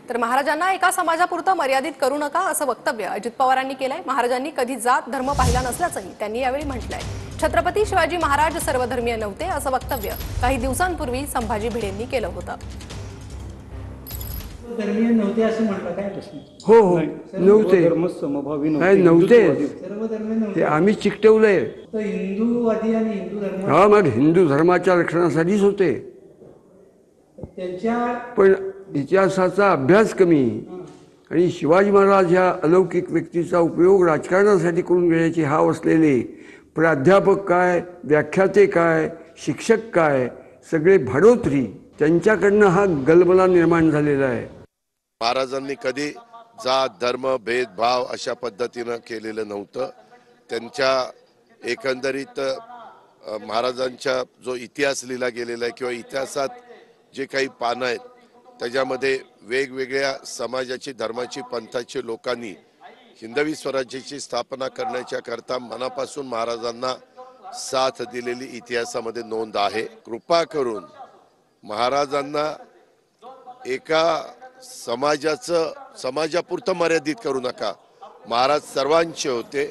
तर महाराजांना एका समाजापुरतं मर्यादित करू नका असं वक्तव्य अजित पवारांनी केलंय। महाराजांनी कधी जात धर्म पाहिला नसल्याचंही त्यांनी यावेळी म्हटलंय। छत्रपती शिवाजी महाराज सर्वधर्मीय नव्हते असं वक्तव्य काही दिवसांपूर्वी संभाजी भिडेंनी केलं होतं। धर्मीय नव्हते असं म्हटलं काय प्रश्न? हो हो नव्हते, धर्म समभावी काय नव्हते, नव्हते, सर्व धर्मीय ते नव्हते। आम्ही चिकटवलंय। तर हिंदूवादी आणि हिंदू धर्म हा, मग हिंदू धर्माच्या रक्षणासाठीच होते, त्यांच्या पण इतिहासाचा अभ्यास कमी आणि शिवाजी महाराज ह्या अलौकिक व्यक्तीचा उपयोग राजकारणासाठी करून घेण्याची हाव असलेले प्राध्यापक काय, व्याख्याते काय, शिक्षक काय, सगळे भाडोत्री, त्यांच्याकडनं हा गलबला निर्माण झालेला आहे। महाराजांनी कधी जात धर्म भेदभाव अशा पद्धतीनं केलेलं नव्हतं। त्यांच्या एकंदरीत महाराजांचा जो इतिहास लिहिला गेलेला आहे किंवा इतिहासात जे काही पानं आहेत त्याच्यामध्ये वेगवेगळ्या समाजाची, धर्माची, पंथाची लोकांनी हिंदवी स्वराज्याची स्थापना करण्याच्या करता मनापासून महाराजांना साथ दिलेली इतिहासामध्ये नोंद आहे। कृपा करून महाराजांना एका समाजापुरतं मर्यादित करू नका। महाराज सर्वांचे होते।